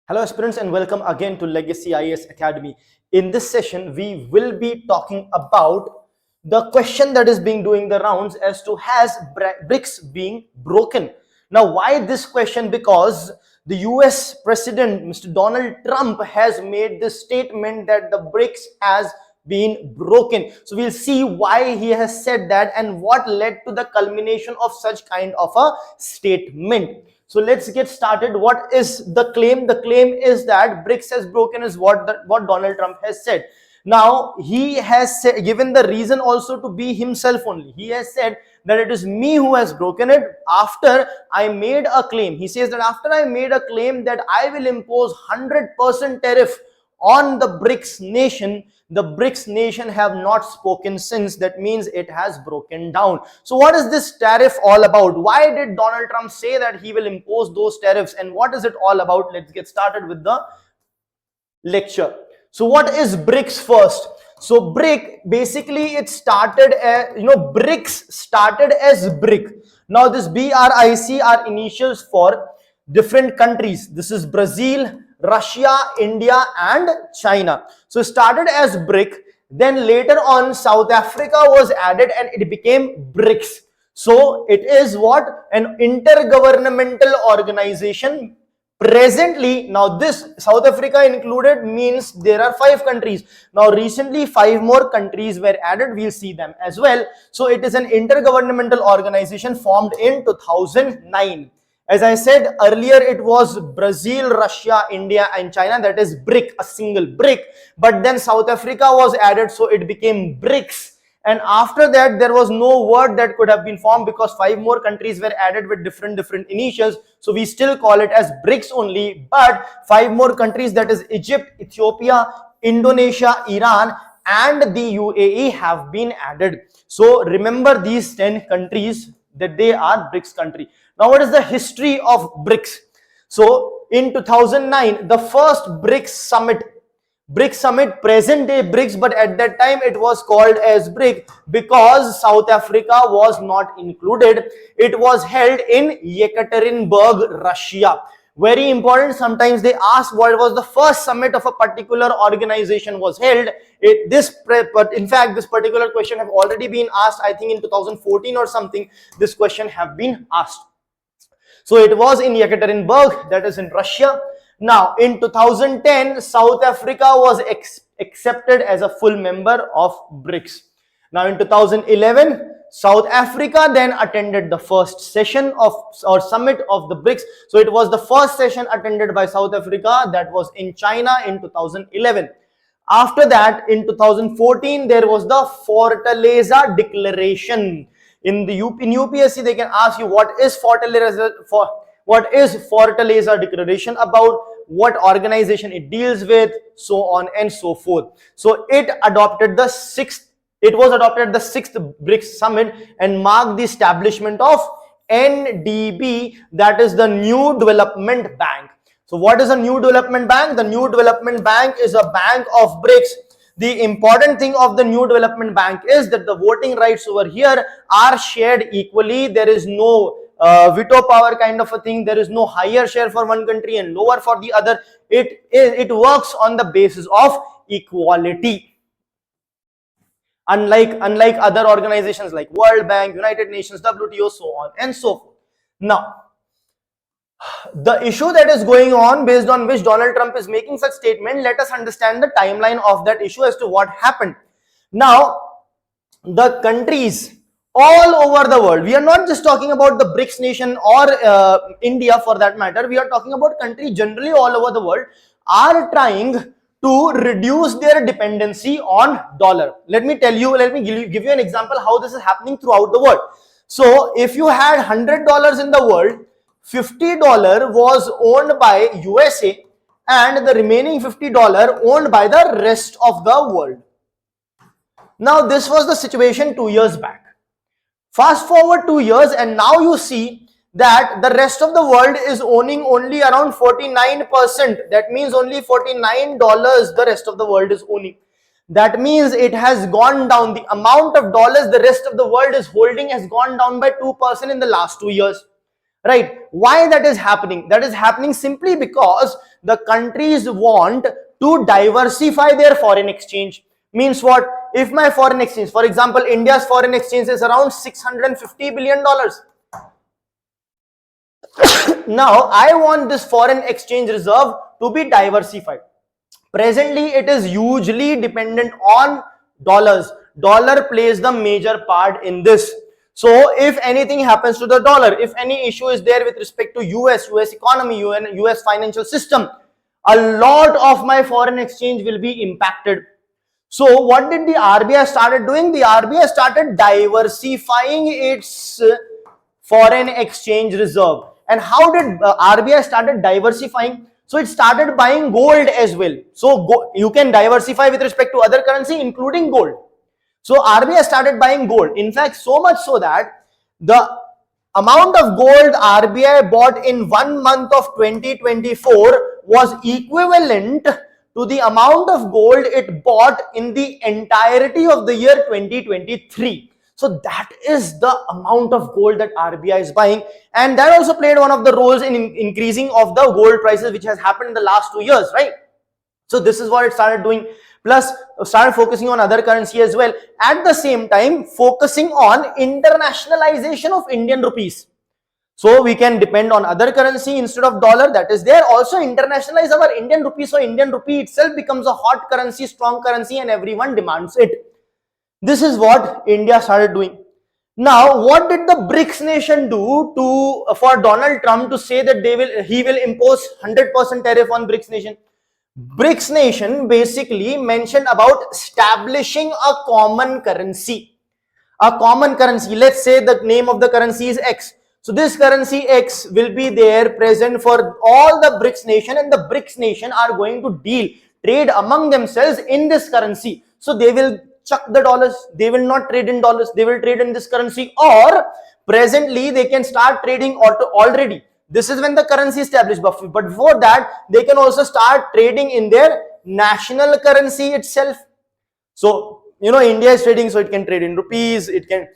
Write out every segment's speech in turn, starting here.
Hello aspirants and welcome again to Legacy IAS Academy. In this session, we will be talking about the question that is being doing the rounds as to has BRICS being broken. Now, why this question? Because the US President, Mr. Donald Trump, has made this statement that the BRICS has been broken. So we'll see why he has said that and what led to the culmination of such kind of a statement. So let's get started. What is the claim? The claim is that BRICS has broken is what Donald Trump has said. Now he has given the reason also to be himself only. He has said that it is me who has broken it after I made a claim. He says that after I made a claim that I will impose 100% tariff on the BRICS nation, the BRICS nation have not spoken since. That means it has broken down. So what is this tariff all about? Why did Donald Trump say that he will impose those tariffs, and what is it all about? Let's get started with the lecture. So what is BRICS first? So BRIC, basically it started as, BRICS started as BRIC. Now this BRIC are initials for different countries. This is Brazil, Russia, India and China. So it started as BRIC, then later on South Africa was added and it became BRICS. So it is what? An intergovernmental organization. Presently, now this South Africa included means there are 5 countries. Now recently 5 more countries were added. We'll see them as well. So it is an intergovernmental organization formed in 2009. As I said earlier, it was Brazil, Russia, India and China. That is BRIC, a single BRIC. But then South Africa was added, so it became BRICS. And after that, there was no word that could have been formed because 5 more countries were added with different initials. So we still call it as BRICS only. But 5 more countries, that is Egypt, Ethiopia, Indonesia, Iran and the UAE have been added. So remember these 10 countries that they are BRICS country. Now what is the history of BRICS? So in 2009, the first BRICS summit, present day BRICS, but at that time it was called as BRIC because South Africa was not included. It was held in Yekaterinburg, Russia. Very important. Sometimes they ask what was the first summit of a particular organization was held. But in fact, this particular question have already been asked. I think in 2014 or something, this question have been asked. So it was in Yekaterinburg, that is in Russia. Now in 2010, South Africa was accepted as a full member of BRICS. Now in 2011, South Africa then attended the first session of or summit of the BRICS. So it was the first session attended by South Africa, that was in China in 2011. After that, in 2014, there was the Fortaleza Declaration. In UPSC, they can ask you what is Fortaleza Declaration about, what organization it deals with, so on and so forth. So it was adopted the 6th BRICS summit and marked the establishment of NDB, that is the New Development Bank. So what is a New Development Bank? The New Development Bank is a bank of BRICS. The important thing of the New Development Bank is that the voting rights over here are shared equally. There is no veto power kind of a thing. There is no higher share for one country and lower for the other. It works on the basis of equality. Unlike other organizations like World Bank, United Nations, WTO, so on and so forth. Now, the issue that is going on based on which Donald Trump is making such statement, let us understand the timeline of that issue as to what happened. Now, the countries all over the world, we are not just talking about the BRICS nation or India for that matter, we are talking about countries generally all over the world are trying to reduce their dependency on dollar. Let me give you an example how this is happening throughout the world. So if you had $100 in the world, $50 was owned by USA and the remaining $50 owned by the rest of the world. Now this was the situation 2 years back. Fast forward 2 years and now you see that the rest of the world is owning only around 49%. That means only $49 the rest of the world is owning. That means it has gone down. The amount of dollars the rest of the world is holding has gone down by 2% in the last 2 years. right? Why that is happening? That is happening simply because the countries want to diversify their foreign exchange. Means what? If my foreign exchange, for example, India's foreign exchange is around $650 billion. Now I want this foreign exchange reserve to be diversified. Presently it is hugely dependent on dollars. Dollar plays the major part in this. So if anything happens to the dollar, if any issue is there with respect to US economy, US financial system, a lot of my foreign exchange will be impacted. So what did the RBI started doing? The RBI started diversifying its foreign exchange reserve. And how did RBI started diversifying? So it started buying gold as well. So you can diversify with respect to other currency, including gold. So RBI started buying gold. In fact, so much so that the amount of gold RBI bought in 1 month of 2024 was equivalent to the amount of gold it bought in the entirety of the year 2023. So that is the amount of gold that RBI is buying, and that also played one of the roles in increasing of the gold prices, which has happened in the last 2 years, right? So this is what it started doing. Plus started focusing on other currency as well. At the same time, focusing on internationalization of Indian rupees. So we can depend on other currency instead of dollar, that is there. Also internationalize our Indian rupee. So Indian rupee itself becomes a hot currency, strong currency, and everyone demands it. This is what India started doing. Now, what did the BRICS nation do for Donald Trump to say that he will impose 100% tariff on BRICS nation? BRICS nation basically mentioned about establishing a common currency. A common currency. Let's say the name of the currency is X. So this currency X will be there present for all the BRICS nation, and the BRICS nation are going to trade among themselves in this currency. So they will chuck the dollars. They will not trade in dollars. They will trade in this currency, or presently they can start trading already. This is when the currency is established, but before that they can also start trading in their national currency itself. So India is trading, so it can trade in rupees. It can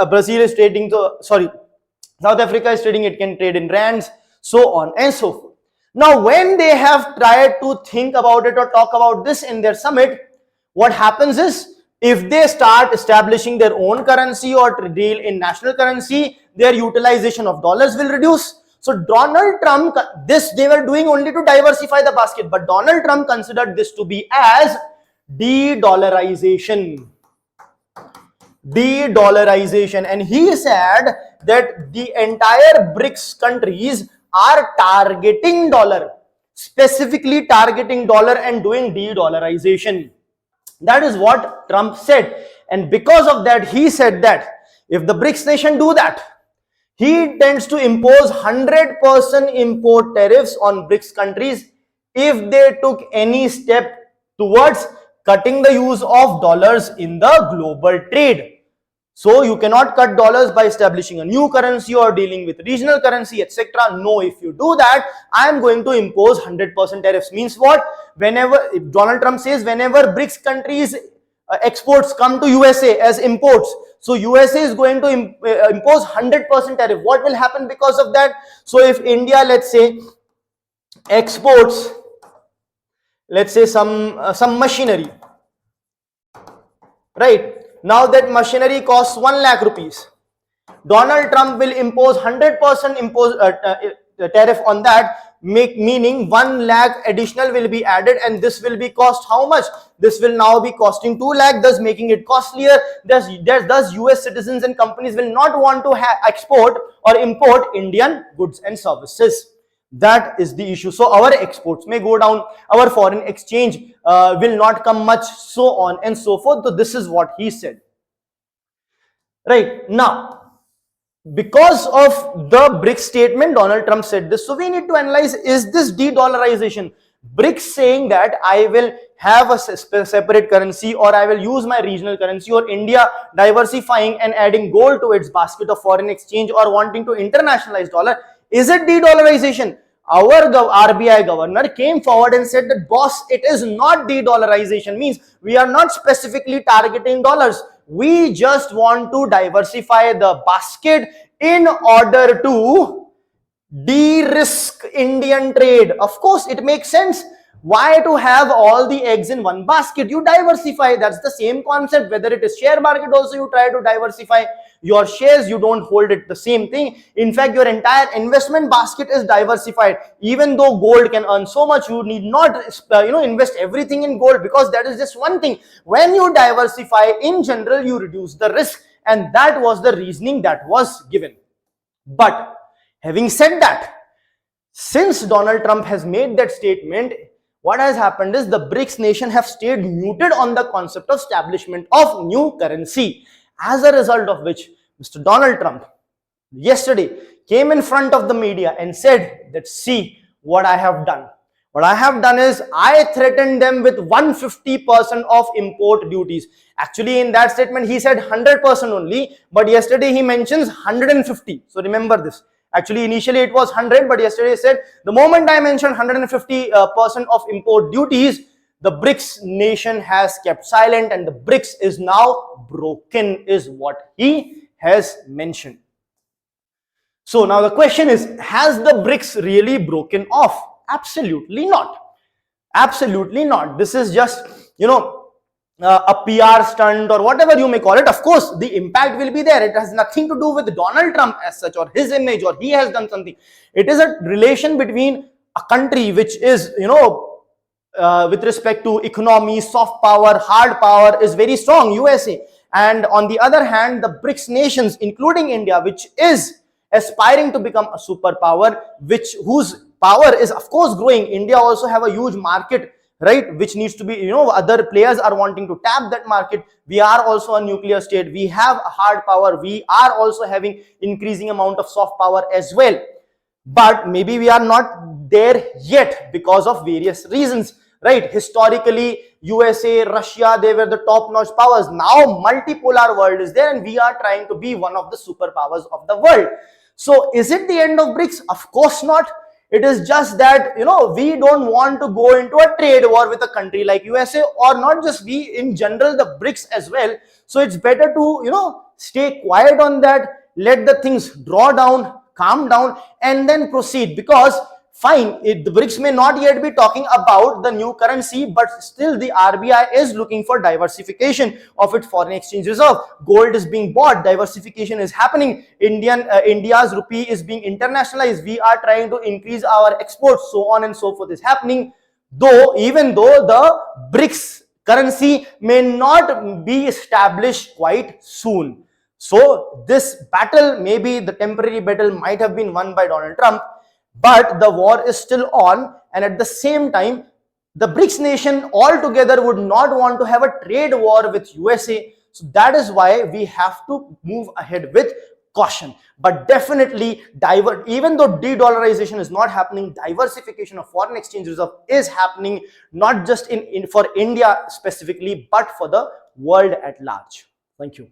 Brazil is trading, South Africa is trading, it can trade in rands, so on and so forth. Now when they have tried to think about it or talk about this in their summit, what happens is, if they start establishing their own currency or deal in national currency, their utilization of dollars will reduce. So Donald Trump, this they were doing only to diversify the basket, but Donald Trump considered this to be as de-dollarization. De-dollarization. And he said that the entire BRICS countries are targeting dollar, specifically targeting dollar and doing de-dollarization. That is what Trump said. And because of that, he said that if the BRICS nation do that, he tends to impose 100% import tariffs on BRICS countries if they took any step towards cutting the use of dollars in the global trade. So you cannot cut dollars by establishing a new currency or dealing with regional currency, etc. No, if you do that, I am going to impose 100% tariffs. Means what? Whenever Donald Trump says, whenever BRICS countries exports come to USA as imports, so USA is going to impose 100% tariff. What will happen because of that? So if India, let's say, exports, let's say some machinery, right? Now that machinery costs 1 lakh rupees. Donald Trump will impose 100% tariff on that, meaning 1 lakh additional will be added, and this will be cost how much? This will now be costing 2 lakh, thus making it costlier. Thus US citizens and companies will not want to export or import Indian goods and services. That is the issue. So our exports may go down, our foreign exchange will not come much, so on and so forth. So this is what he said. Right now, because of the BRICS statement, Donald Trump said this. So we need to analyze, is this de-dollarization? BRICS saying that I will have a separate currency, or I will use my regional currency, or India diversifying and adding gold to its basket of foreign exchange, or wanting to internationalize dollar. Is it de-dollarization? Our RBI governor came forward and said that, boss, it is not de-dollarization. Means we are not specifically targeting dollars. We just want to diversify the basket in order to de-risk Indian trade. Of course, it makes sense. Why to have all the eggs in one basket? You diversify. That's the same concept. Whether it is share market also, you try to diversify your shares. You don't hold it the same thing. In fact, your entire investment basket is diversified. Even though gold can earn so much, you need not invest everything in gold, because that is just one thing. When you diversify, in general, you reduce the risk, and that was the reasoning that was given. But having said that, since Donald Trump has made that statement, what has happened is the BRICS nation have stayed muted on the concept of establishment of new currency. As a result of which, Mr. Donald Trump yesterday came in front of the media and said that, see what I have done. What I have done is I threatened them with 150% of import duties. Actually, in that statement, he said 100% only, but yesterday he mentions 150. So remember this. Actually, initially it was 100, but yesterday he said, the moment I mentioned 150% of import duties, the BRICS nation has kept silent, and the BRICS is now broken, is what he has mentioned. So now the question is, has the BRICS really broken off? Absolutely not. Absolutely not. This is just, a PR stunt or whatever you may call it. Of course, the impact will be there. It has nothing to do with Donald Trump as such, or his image, or he has done something. It is a relation between a country which is, with respect to economy, soft power, hard power, is very strong, USA. And on the other hand, the BRICS nations, including India, which is aspiring to become a superpower, whose power is of course growing. India also have a huge market, right, which needs to be, other players are wanting to tap that market. We are also a nuclear state. We have a hard power. We are also having increasing amount of soft power as well. But maybe we are not there yet because of various reasons, right? Historically, USA, Russia, they were the top-notch powers. Now multipolar world is there, and we are trying to be one of the superpowers of the world. So is it the end of BRICS? Of course not. It is just that, we don't want to go into a trade war with a country like USA, or not just we, in general, the BRICS as well. So it's better to, stay quiet on that, let the things draw down, calm down, and then proceed. Because fine, the BRICS may not yet be talking about the new currency, but still the RBI is looking for diversification of its foreign exchange reserve. Gold is being bought, diversification is happening. India's rupee is being internationalized. We are trying to increase our exports, so on and so forth is happening. Even though the BRICS currency may not be established quite soon. So this battle, maybe the temporary battle, might have been won by Donald Trump, but the war is still on, and at the same time, the BRICS nation altogether would not want to have a trade war with USA. So that is why we have to move ahead with caution. But definitely, even though de-dollarization is not happening, diversification of foreign exchange reserve is happening, not just for India specifically, but for the world at large. Thank you.